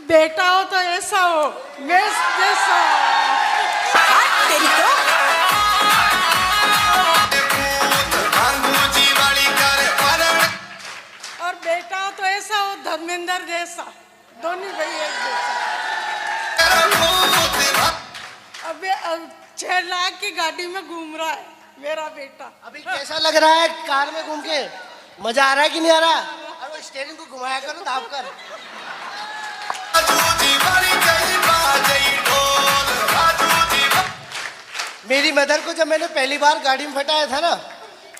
बेटा हो तो ऐसा हो, मैं जैसा। तेरी तो और बेटा हो तो ऐसा हो धर्मेंद्र जैसा, दोनों भाई एक जैसा। अब 6 लाख की गाड़ी में घूम रहा है मेरा बेटा। अभी कैसा लग रहा है कार में घूम के? मजा आ रहा है कि नहीं आ रहा? अरे स्टीयरिंग को घुमाया करो, दाब कर। मेरी मदर को जब मैंने पहली बार गाड़ी में फटाया था ना,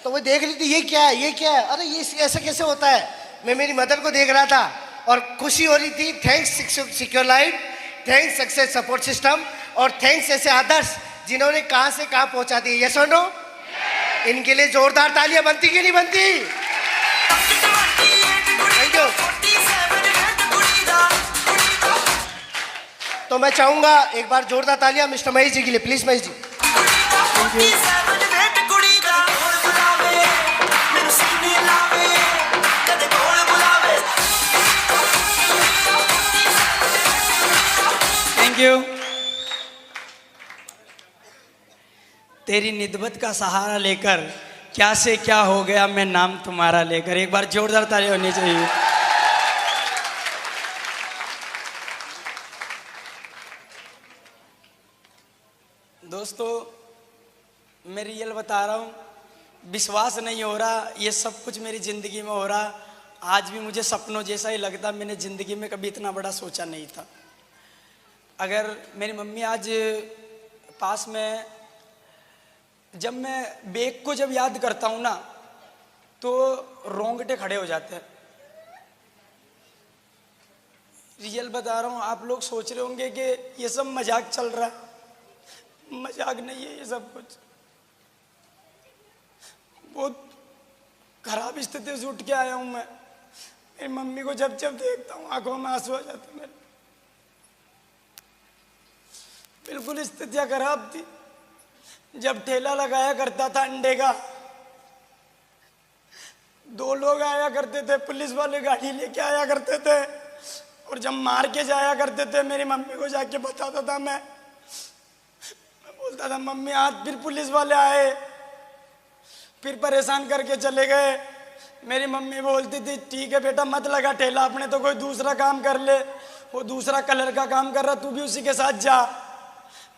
तो वो देख रही थी ये क्या है, ये क्या है, अरे ये ऐसा कैसे होता है। मैं मेरी मदर को देख रहा था और खुशी हो रही थी। Thanks secure life, thanks success support system, और थैंक्स ऐसे आदर्श जिन्होंने कहां से कहां पहुंचा दिए। यस और नो? इनके लिए जोरदार तालियां बनती कि नहीं बनती? Thank you. तो मैं चाहूंगा एक बार जोरदार तालियां मिस्टर महेश जी के लिए, please Mahesh ji. Thank you. तेरी निदबत का सहारा लेकर क्या से क्या हो गया मैं नाम तुम्हारा लेकर। एक बार जोरदार ताली होनी चाहिए। दोस्तों, मैं रियल बता रहा हूँ, विश्वास नहीं हो रहा ये सब कुछ मेरी ज़िंदगी में हो रहा। आज भी मुझे सपनों जैसा ही लगता। मैंने ज़िंदगी में कभी इतना बड़ा सोचा नहीं था। अगर मेरी मम्मी आज पास में, जब मैं बेग को जब याद करता हूँ ना तो रोंगटे खड़े हो जाते हैं। रियल बता रहा हूँ। आप लोग सोच रहे होंगे कि ये सब मजाक चल रहा है। मजाक नहीं है ये सब कुछ। बहुत खराब स्थिति से उठ के आया हूँ मैं। मेरी मम्मी को जब जब देखता हूँ आंखों में आंसू आ जाते हैं मेरे। बिल्कुल स्थितियाँ खराब थी। जब ठेला लगाया करता था अंडे का, 2 लोग आया करते थे, पुलिस वाले गाड़ी लेके आया करते थे, और जब मार के जाया करते थे मेरी मम्मी को जाके बताता था। मैं बोलता था मम्मी आज फिर पुलिस वाले आए, फिर परेशान करके चले गए। मेरी मम्मी बोलती थी ठीक है बेटा मत लगा ठेला, अपने तो कोई दूसरा काम कर ले, वो दूसरा कलर का काम कर रहा, तू भी उसी के साथ जा।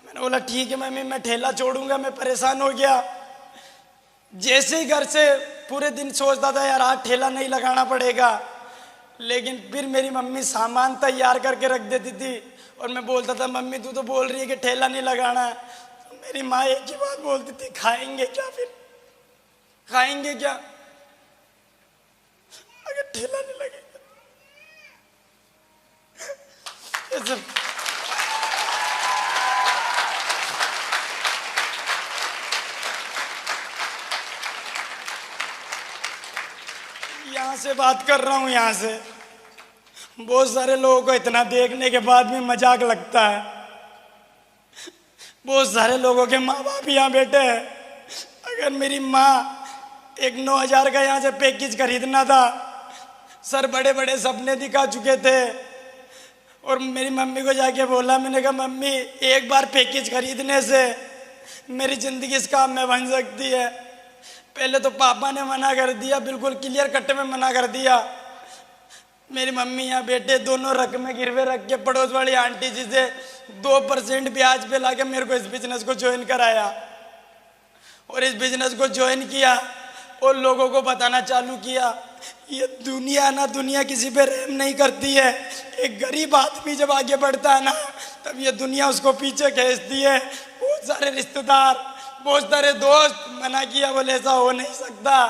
मैंने बोला ठीक है मम्मी मैं ठेला छोड़ूंगा। मैं परेशान हो गया। जैसे ही घर से पूरे दिन सोचता था यार आज ठेला नहीं लगाना पड़ेगा, लेकिन फिर मेरी मम्मी सामान तैयार करके रख देती थी और मैं बोलता था मम्मी तू तो बोल रही है कि ठेला नहीं लगाना है। तो मेरी माँ एक ही बात बोलती थी खाएंगे क्या, फिर खाएंगे क्या अगर ठेला नहीं लगेगा। ये सब यहाँ से बात कर रहा हूँ। यहाँ से बहुत सारे लोगों को इतना देखने के बाद भी मजाक लगता है। बहुत सारे लोगों के माँ बाप यहाँ बैठे हैं। अगर मेरी माँ एक 9,000 का यहाँ से पैकेज खरीदना था, सर बड़े बड़े सपने दिखा चुके थे, और मेरी मम्मी को जाके बोला, मैंने कहा मम्मी एक बार पैकेज खरीदने से मेरी ज़िंदगी इस काम में बन सकती है। पहले तो पापा ने मना कर दिया, बिल्कुल क्लियर कट में मना कर दिया। मेरी मम्मी यहाँ बेटे दोनों रकमें गिरवे रख के पड़ोस वाली आंटी जी से 2% ब्याज पे लाके मेरे को इस बिजनेस को ज्वाइन कराया, और इस बिजनेस को ज्वाइन किया और लोगों को बताना चालू किया। ये दुनिया ना दुनिया किसी पे रहम नहीं करती है। एक गरीब आदमी जब आगे बढ़ता है ना तब ये दुनिया उसको पीछे खींचती है। बहुत सारे रिश्तेदार, बहुत सारे दोस्त मना किया, बोले ऐसा हो नहीं सकता,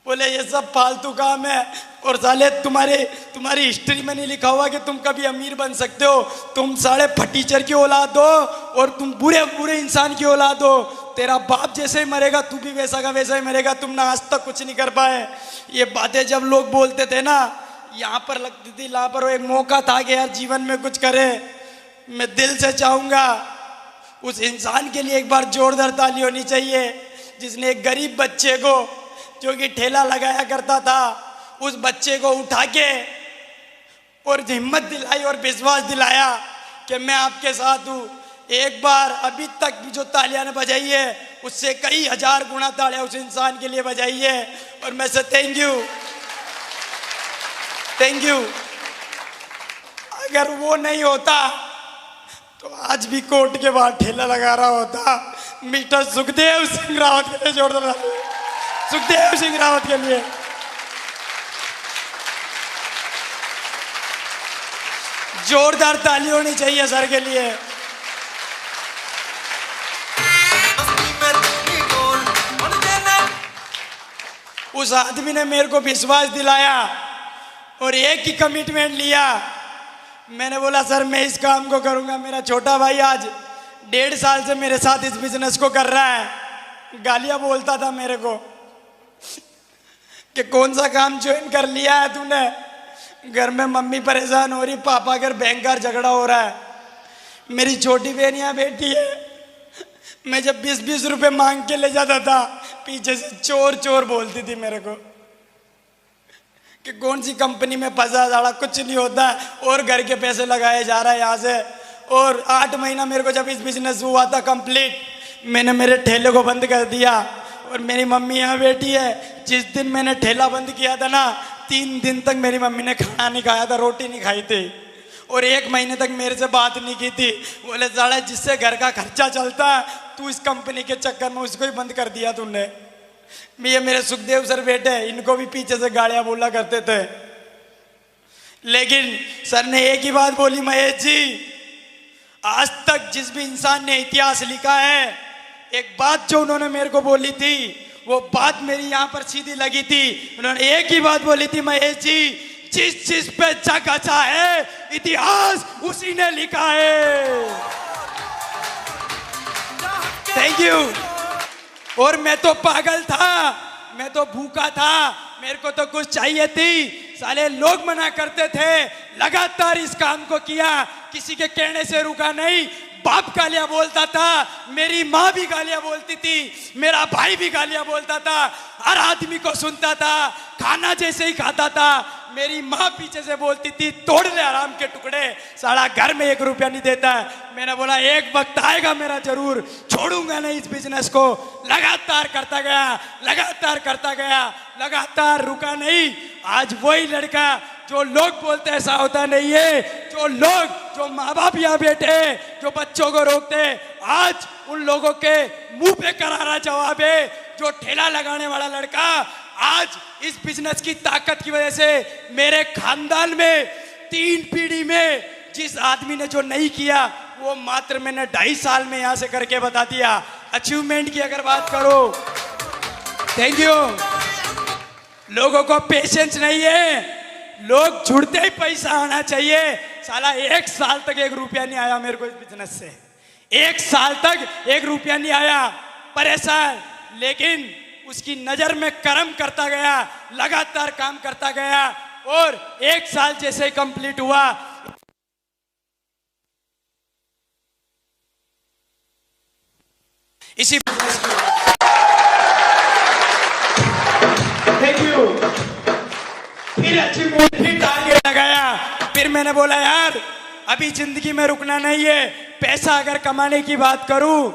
बोले ये सब फालतू काम है, और साले तुम्हारी हिस्ट्री में नहीं लिखा हुआ कि तुम कभी अमीर बन सकते हो। तुम साले फटीचर की औलाद हो और तुम बुरे बुरे इंसान की औलाद हो। तेरा बाप जैसे ही मरेगा तू भी वैसा का वैसा ही मरेगा। तुम ना आज तक कुछ नहीं कर पाए। ये बातें जब लोग बोलते थे ना यहाँ पर लगती थी यहाँ पर एक मौका था कि यार जीवन में कुछ करे। मैं दिल से चाहूँगा उस इंसान के लिए एक बार जोरदार ताली होनी चाहिए जिसने एक गरीब बच्चे को जो कि ठेला लगाया करता था, उस बच्चे को उठा के और हिम्मत दिलाई और विश्वास दिलाया कि मैं आपके साथ हूँ। एक बार अभी तक भी जो तालियां ने बजाई है उससे कई हजार गुना तालियां उस इंसान के लिए बजाई है और मैं से थैंक यू। अगर वो नहीं होता तो आज भी कोर्ट के बाहर ठेला लगा रहा होता। मिस्टर सुखदेव सिंह रावत के लिए जोरदार, सुखदेव सिंह रावत के लिए। जोरदार ताली होनी चाहिए सर के लिए। उस आदमी ने मेरे को विश्वास दिलाया और एक ही कमिटमेंट लिया। मैंने बोला सर मैं इस काम को करूंगा। मेरा छोटा भाई आज 1.5 साल से मेरे साथ इस बिजनेस को कर रहा है। गालियां बोलता था मेरे को कि कौन सा काम ज्वाइन कर लिया है तूने। घर में मम्मी परेशान हो रही, पापा घर बैंकर झगड़ा हो रहा है, मेरी छोटी बहन यहाँ बैठी है। मैं जब 20-20 रुपए मांग के ले जाता था पीछे से चोर चोर बोलती थी मेरे को कि कौन सी कंपनी में फंसा जाड़ा, कुछ नहीं होता और घर के पैसे लगाए जा रहा है यहाँ से। और 8 महीना मेरे को जब इस बिजनेस हुआ था कंप्लीट, मैंने मेरे ठेले को बंद कर दिया और मेरी मम्मी यहाँ बैठी है। जिस दिन मैंने ठेला बंद किया था ना 3 दिन तक मेरी मम्मी ने खाना नहीं खाया था, रोटी नहीं खाई थी और 1 महीने तक मेरे से बात नहीं की थी। बोले जाड़ा जिससे घर का खर्चा चलता है तू इस कंपनी के चक्कर में उसको ही बंद कर दिया तूने। ये मेरे सुखदेव सर बेटे, इनको भी पीछे से गालियां बोला करते थे, लेकिन सर ने एक ही बात बोली, महेश जी आज तक जिस भी इंसान ने इतिहास लिखा है, एक बात जो उन्होंने मेरे को बोली थी वो बात मेरी यहाँ पर सीधी लगी थी। उन्होंने एक ही बात बोली थी, महेश जी जिस चीज पे जग अच्छा है इतिहास उसी ने लिखा है। Thank you. और मैं तो पागल था, मैं तो भूखा था, मेरे को तो कुछ चाहिए थी। साले लोग मना करते थे, लगातार इस काम को किया, किसी के कहने से रुका नहीं। बाप गालियां बोलता था, मेरी माँ भी गालियां बोलती थी, मेरा भाई भी गालियां बोलता था, हर आदमी को सुनता था। खाना जैसे ही खाता था मेरी माँ पीछे से बोलती थी तोड़ ले आराम के टुकड़े, साला घर में 1 रुपया नहीं देता है। मैंने बोला एक वक्त आएगा मेरा, जरूर छोड़ूंगा नहीं इस बिजनेस को। लगातार करता गया, लगातार करता गया, लगातार रुका नहीं। आज वही लड़का जो लोग बोलते ऐसा होता नहीं है, जो माँ बाप यहाँ बैठे जो बच्चों को रोकते, आज उन लोगों के मुंह पे करारा जवाब है। जो ठेला लगाने वाला लड़का आज इस बिजनेस की ताकत की वजह से मेरे खानदान में 3 पीढ़ी में जिस आदमी ने जो नहीं किया वो मात्र मैंने 2.5 साल में यहाँ से करके बता दिया। अचीवमेंट की अगर बात करो, थैंक यू। लोगों को पेशेंस नहीं है, लोग जुड़ते ही पैसा आना चाहिए। साला 1 साल तक 1 रुपया नहीं आया मेरे को इस बिजनेस से, 1 साल तक 1 रुपया नहीं आया, परेशान। लेकिन उसकी नजर में कर्म करता गया, लगातार काम करता गया और 1 साल जैसे ही कंप्लीट हुआ इसी थैंक यू। फिर अचीवमेंट, फिर टारगेट लगाया। फिर मैंने बोला यार अभी जिंदगी में रुकना नहीं है। पैसा अगर कमाने की बात करूं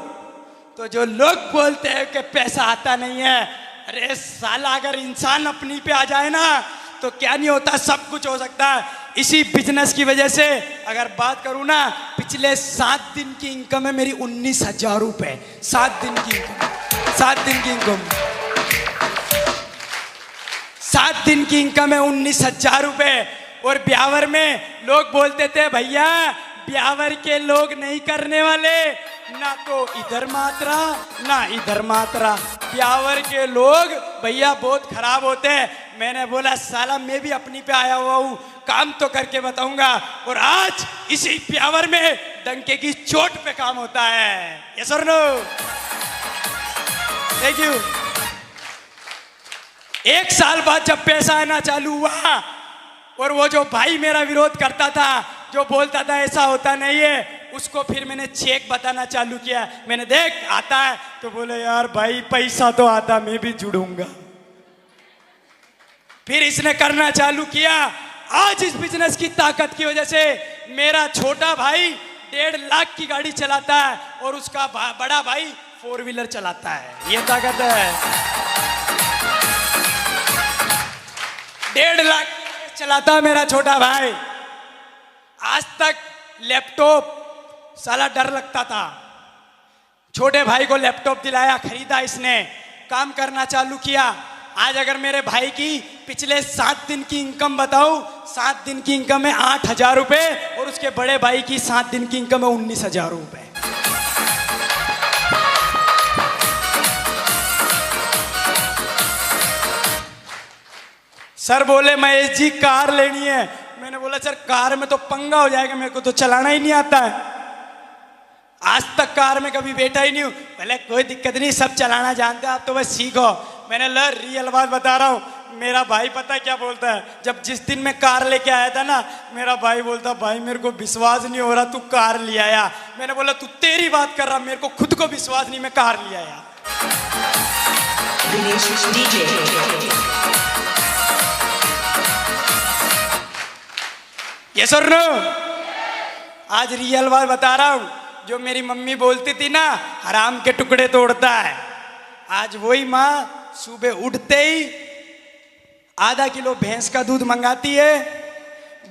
तो जो लोग बोलते हैं कि पैसा आता नहीं है, अरे साला अगर इंसान अपनी पे आ जाए ना तो क्या नहीं होता, सब कुछ हो सकता है। इसी बिजनेस की वजह से अगर बात करूं ना, पिछले 7 दिन की इनकम है मेरी 19,000 रुपए। 7 दिन की इनकम, 7 दिन की इनकम, 7 दिन की इनकम है 19,000 रुपए। और ब्यावर में लोग बोलते थे भैया ब्यावर के लोग नहीं करने वाले, ना तो इधर मात्रा ना इधर मात्रा, ब्यावर के लोग भैया बहुत खराब होते हैं। मैंने बोला साला मैं भी अपनी पे आया हुआ हूँ, काम तो करके बताऊंगा। और आज इसी ब्यावर में डंके की चोट पे काम होता है। यस और नो? Thank you. 1 साल बाद जब पैसा आना चालू हुआ और वो जो भाई मेरा विरोध करता था, जो बोलता था ऐसा होता नहीं है, उसको फिर मैंने चेक बताना चालू किया। मैंने देख आता है तो बोले यार भाई पैसा तो आता, मैं भी जुड़ूंगा। फिर इसने करना चालू किया। आज इस बिजनेस की ताकत की वजह से मेरा छोटा भाई 1.5 लाख की गाड़ी चलाता है और उसका बड़ा भाई 4 व्हीलर चलाता है। ये ताकत है। 1.5 लाख चलाता है मेरा छोटा भाई। आज तक लैपटॉप साला डर लगता था, छोटे भाई को लैपटॉप दिलाया, खरीदा, इसने काम करना चालू किया। आज अगर मेरे भाई की पिछले 7 दिन की इनकम बताऊं, 7 दिन की इनकम है 8,000 रुपए और उसके बड़े भाई की 7 दिन की इनकम है 19,000 रुपए। सर बोले महेश जी कार लेनी है। मैंने बोला सर कार में तो पंगा हो जाएगा, मेरे को तो चलाना ही नहीं आता है, आज तक कार में कभी बैठा ही नहीं हूं। पहले कोई दिक्कत नहीं, सब चलाना जानते हैं, आप तो बस सीखो। मैंने ला रियल बात बता रहा हूं, मेरा भाई पता क्या बोलता है, जब जिस दिन मैं कार लेके आया था ना, मेरा भाई बोलता भाई मेरे को विश्वास नहीं हो रहा तू कार ले आया। मैंने बोला तू तेरी बात कर रहा, मेरे को खुद को विश्वास नहीं मैं कार ले आया। ये सर नो, आज रियल बात बता रहा हूं, जो मेरी मम्मी बोलती थी ना हराम के टुकड़े तोड़ता है, आज वही माँ सुबह उठते ही आधा किलो भैंस का दूध मंगाती है,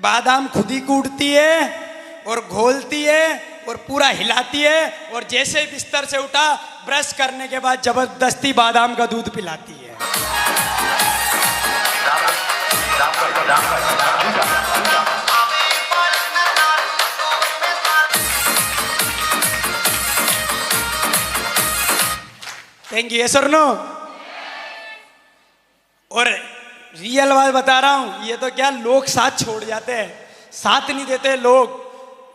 बादाम खुद ही कूटती है और घोलती है और पूरा हिलाती है और जैसे ही बिस्तर से उठा ब्रश करने के बाद जबरदस्ती बादाम का दूध पिलाती है। Thank you sir no. और रियल बात बता रहा हूं, ये तो क्या लोग साथ छोड़ जाते हैं, साथ नहीं देते लोग,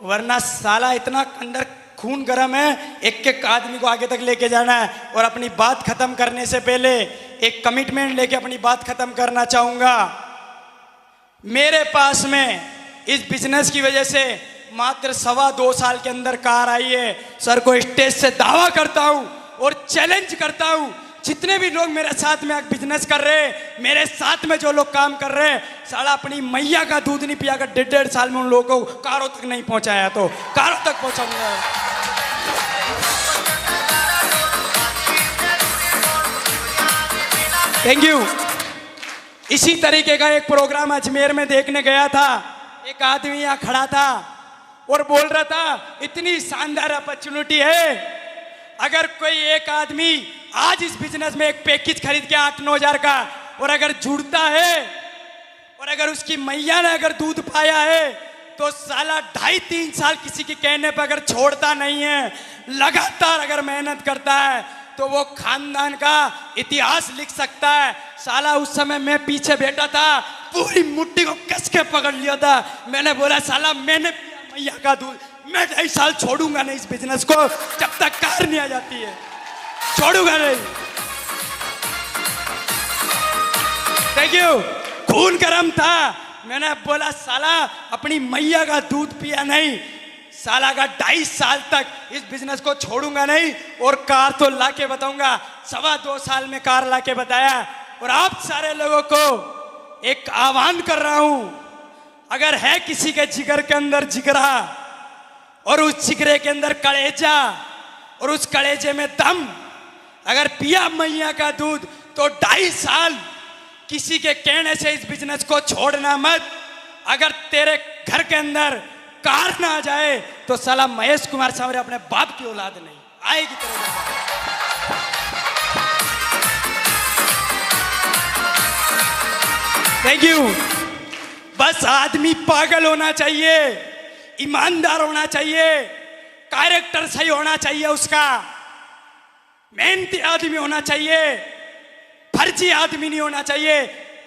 वरना साला इतना अंदर खून गर्म है, एक एक आदमी को आगे तक लेके जाना है। और अपनी बात खत्म करने से पहले एक कमिटमेंट लेके अपनी बात खत्म करना चाहूंगा। मेरे पास में इस बिजनेस की वजह से मात्र 2.25 साल के अंदर कार आई है। सर को स्टेज से दावा करता हूं और चैलेंज करता हूं, जितने भी लोग मेरे साथ में बिजनेस कर रहे हैं, मेरे साथ में जो लोग काम कर रहे हैं, साला अपनी मैया का दूध नहीं पिया कर 1.5 साल में उन लोगों को कारों तक नहीं पहुंचाया तो कारों तक पहुंचाऊंगा। Thank you. इसी तरीके का एक प्रोग्राम अजमेर में देखने गया था। एक आदमी यहाँ खड़ा था और बोल रहा था इतनी शानदार अपॉर्चुनिटी है, अगर कोई एक आदमी आज इस बिजनेस में एक पैकेज खरीद के 8-9 हजार का और अगर जुड़ता है और अगर उसकी मैया ने अगर दूध पाया है तो साला 2.5-3 साल किसी के कहने पर अगर छोड़ता नहीं है, लगातार अगर मेहनत करता है तो वो खानदान का इतिहास लिख सकता है। साला उस समय मैं पीछे बैठा था, पूरी मुट्ठी को कस के पकड़ लिया था। मैंने बोला साला मैंने पिया मैया का दूध, मैं 2.5 साल छोड़ूंगा नहीं इस बिजनेस को जब तक कार नहीं आ जाती है, छोड़ूंगा नहीं। Thank you. खून गर्म था, मैंने बोला साला अपनी मैया का दूध पिया नहीं, साला का 2.5 साल तक इस बिजनेस को छोड़ूंगा नहीं और कार तो लाके बताऊंगा। 2.25 साल में कार लाके बताया। और आप सारे लोगों को एक आह्वान कर रहा हूं, अगर है किसी के जिगर के अंदर जिगरा और उस जिगरे के अंदर कलेजा और उस कलेजे में दम, अगर पिया मैया का दूध तो 2.5 साल किसी के कहने से इस बिजनेस को छोड़ना मत। अगर तेरे घर के अंदर कार ना आ जाए तो साला महेश कुमार सावरे अपने बाप की औलाद नहीं आएगी तेरे घर। Thank you. बस आदमी पागल होना चाहिए, ईमानदार होना चाहिए, कैरेक्टर सही होना चाहिए, उसका मेहनती आदमी होना चाहिए, फर्जी आदमी नहीं होना चाहिए।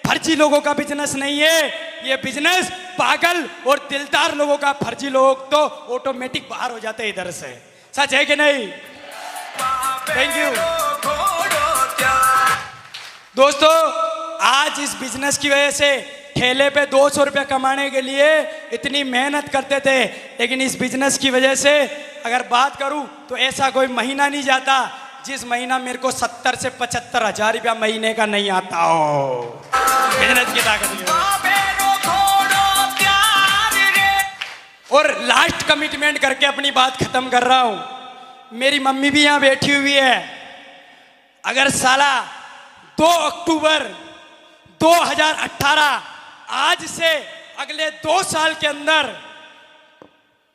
फर्जी लोगों का बिजनेस नहीं है ये बिजनेस, पागल और दिलदार लोगों का। फर्जी लोग तो ऑटोमेटिक बाहर हो जाते हैं इधर से। सच है कि नहीं? थैंक यू दोस्तों। आज इस बिजनेस की वजह से ठेले पे 200 रुपये कमाने के लिए इतनी मेहनत करते थे, लेकिन इस बिजनेस की वजह से अगर बात करूं तो ऐसा कोई महीना नहीं जाता जिस महीना मेरे को 70 से 75 हजार रुपया महीने का नहीं आता हो। बिजनेस की ताकत और लास्ट कमिटमेंट करके अपनी बात खत्म कर रहा हूं। मेरी मम्मी भी यहां बैठी हुई है। अगर साला 2 अक्टूबर 2018 आज से अगले 2 साल के अंदर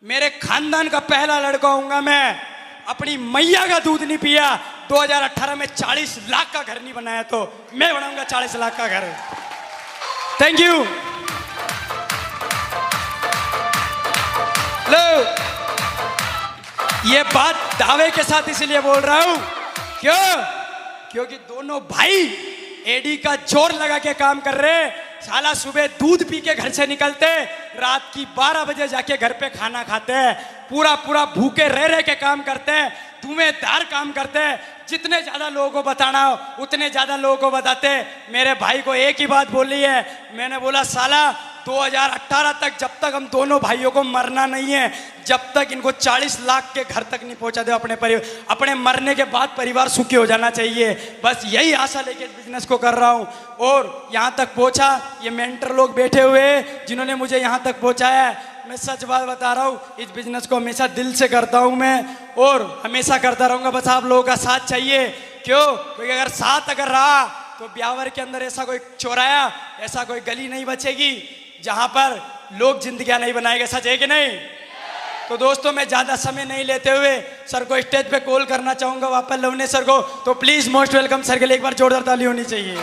मेरे खानदान का पहला लड़का होऊंगा मैं, अपनी मैया का दूध नहीं पिया, 2018 में 40 लाख का घर नहीं बनाया तो मैं बनाऊंगा 40 लाख का घर। Thank you. लो, ये बात दावे के साथ इसलिए बोल रहा हूं क्योंकि दोनों भाई एडी का जोर लगा के काम कर रहे। साला सुबह दूध पी के घर से निकलते, रात की 12 बजे जाके घर पे खाना खाते हैं, पूरा भूखे रह के काम करते हैं, धुएंधार काम करते हैं। जितने ज्यादा लोगों को बताना हो उतने ज्यादा लोगों को बताते। मेरे भाई को एक ही बात बोली है, मैंने बोला साला 2018 तक जब तक हम दोनों भाइयों को मरना नहीं है, जब तक इनको 40 लाख के घर तक नहीं पहुंचा दे अपने मरने के बाद परिवार सुखी हो जाना चाहिए। बस यही आशा लेके इस बिजनेस को कर रहा हूं और यहां तक पहुंचा। ये मेंटर लोग बैठे हुए जिन्होंने मुझे यहां तक पहुंचाया है। मैं सच बात बता रहा हूँ, इस बिजनेस को हमेशा दिल से करता हूँ मैं और हमेशा करता रहूँगा। बस आप लोगों का साथ चाहिए। क्योंकि अगर साथ रहा तो ब्यावर के अंदर ऐसा कोई चौराया, ऐसा कोई गली नहीं बचेगी जहां पर लोग जिंदगियां नहीं बनाएंगे। सच है कि नहीं? तो दोस्तों, मैं ज्यादा समय नहीं लेते हुए सर को स्टेज पे कॉल करना चाहूंगा, वापस लवने सर को। तो प्लीज मोस्ट वेलकम सर के लिए एक बार जोरदार ताली होनी चाहिए।